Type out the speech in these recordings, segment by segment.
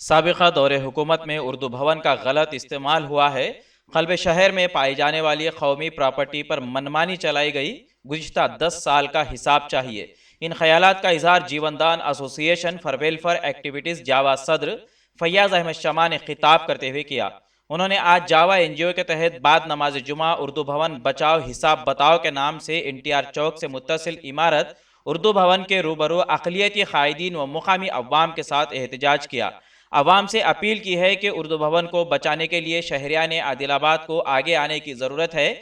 سابقہ دور حکومت میں اردو بھون کا غلط استعمال ہوا ہے۔ قلب شہر میں پائی جانے والی قومی پراپرٹی پر منمانی چلائی گئی گزشتہ 10 سال کا حساب چاہیے۔ ان خیالات کا اظہار جیوندان ایسوسی ایشن فار ویلفیئر ایکٹیویٹیز جاوا صدر فیاض احمد شمع نے خطاب کرتے ہوئے کیا۔ انہوں نے آج جاوا این جی او کے تحت بعد نماز جمعہ اردو بھون بچاؤ حساب بتاؤ کے نام سے NTR چوک سے متصل عمارت اردو بھون کے روبرو اقلیتی قائدین و مقامی عوام کے ساتھ احتجاج کیا۔ عوام سے اپیل کی ہے کہ اردو بھون کو بچانے کے لیے شہریان عادل آباد کو آگے آنے کی ضرورت ہے۔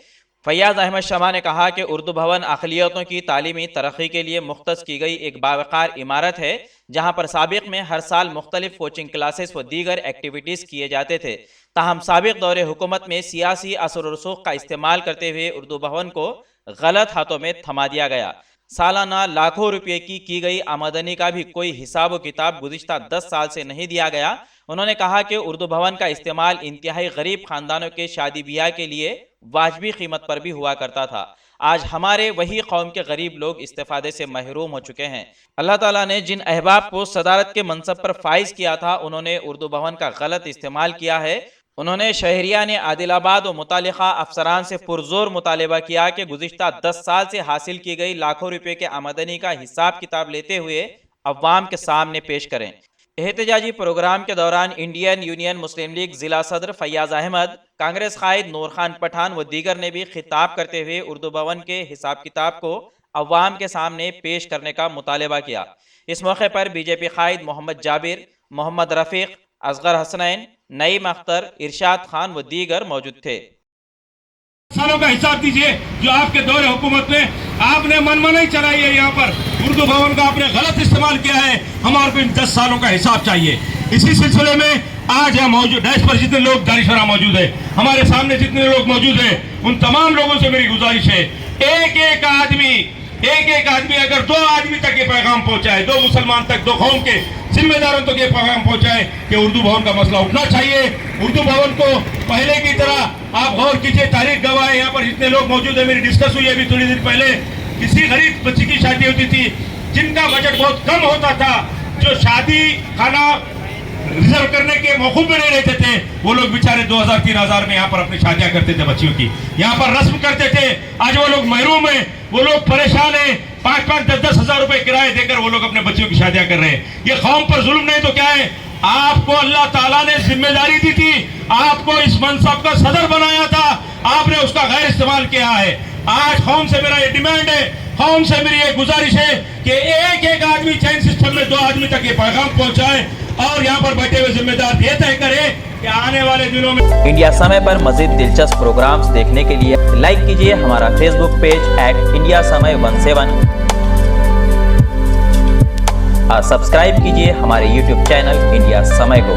فیاض احمد شمع نے کہا کہ اردو بھون اقلیتوں کی تعلیمی ترقی کے لیے مختص کی گئی ایک باوقار عمارت ہے، جہاں پر سابق میں ہر سال مختلف کوچنگ کلاسز و دیگر ایکٹیویٹیز کیے جاتے تھے۔ تاہم سابق دور حکومت میں سیاسی اثر و رسوخ کا استعمال کرتے ہوئے اردو بھون کو غلط ہاتھوں میں تھما دیا گیا۔ سالانہ لاکھوں روپے کی گئی آمدنی کا بھی کوئی حساب و کتاب گزشتہ 10 سال سے نہیں دیا گیا۔ انہوں نے کہا کہ اردو بھون کا استعمال انتہائی غریب خاندانوں کے شادی بیاہ کے لیے واجبی قیمت پر بھی ہوا کرتا تھا۔ آج ہمارے وہی قوم کے غریب لوگ استفادے سے محروم ہو چکے ہیں۔ اللہ تعالیٰ نے جن احباب کو صدارت کے منصب پر فائز کیا تھا، انہوں نے اردو بھون کا غلط استعمال کیا ہے۔ انہوں نے شہریان عادل آباد و متعلقہ افسران سے پرزور مطالبہ کیا کہ گزشتہ 10 سال سے حاصل کی گئی لاکھوں روپے کے آمدنی کا حساب کتاب لیتے ہوئے عوام کے سامنے پیش کریں۔ احتجاجی پروگرام کے دوران انڈین یونین مسلم لیگ ضلع صدر فیاض احمد، کانگریس قائد نور خان پٹھان و دیگر نے بھی خطاب کرتے ہوئے اردو بھون کے حساب کتاب کو عوام کے سامنے پیش کرنے کا مطالبہ کیا۔ اس موقع پر BJP قائد محمد جابر، محمد رفیق، اصغر حسنین، نعیم اختر، ارشاد خان و دیگر موجود تھے۔ سالوں کا حساب دیجئے جو آپ کے دور حکومت میں آپ نے منمانی چلائی ہے، یہاں پر اردو بھون کا آپ نے غلط استعمال کیا ہے۔ ہمارے کو ان 10 سالوں کا حساب چاہیے۔ اسی سلسلے میں آج یہاں موجود ڈیش پر جتنے لوگ دانشورہ موجود ہیں، ہمارے سامنے جتنے لوگ موجود ہیں، ان تمام لوگوں سے میری گزارش ہے، ایک ایک آدمی اگر 2 آدمی تک یہ پیغام پہنچائے، 2 مسلمان تک، 2 قوم کے ذمہ داروں تک یہ پیغام پہنچائے کہ اردو بھون کا مسئلہ اٹھنا چاہیے۔ اردو بھون کو پہلے کی طرح آپ غور کیجئے، تاریخ گواہ ہے، یہاں پر جتنے لوگ موجود ہیں، میری ڈسکس ہوئی ابھی تھوڑی دیر پہلے، کسی غریب بچی کی شادی ہوتی تھی جن کا بجٹ بہت کم ہوتا تھا، جو شادی خانہ ریزرو کرنے کے موقف میں نہیں رہتے تھے، وہ لوگ بیچارے 2000-3000 میں یہاں پر اپنی شادیاں کرتے تھے بچیوں کی، یہاں پر رسم کرتے تھے۔ آج وہ لوگ محروم ہیں، وہ لوگ پریشان ہیں، 5-10 ہزار روپے کرایہ دے کر وہ لوگ اپنے بچیوں کی شادیاں کر رہے ہیں۔ یہ قوم پر ظلم نہیں تو کیا ہے؟ آپ کو اللہ تعالیٰ نے ذمہ داری دی تھی، آپ کو اس منصب کا صدر بنایا تھا، آپ نے اس کا غیر استعمال کیا ہے۔ آج قوم سے میرا یہ ڈیمانڈ ہے، قوم سے میری یہ گزارش ہے کہ ایک آدمی چین سسٹم میں 2 آدمی تک یہ پیغام پہنچائے اور یہاں پر بیٹھے ہوئے ذمہ دار یہ طے کرے کہ آنے والے دنوں میں انڈیا سمے پر مزید دلچسپ پروگرامز دیکھنے کے لیے لائک کیجئے ہمارا فیس بک پیج @انڈیا سمے 17 اور سبسکرائب کیجئے ہمارے YouTube چینل انڈیا سمے کو۔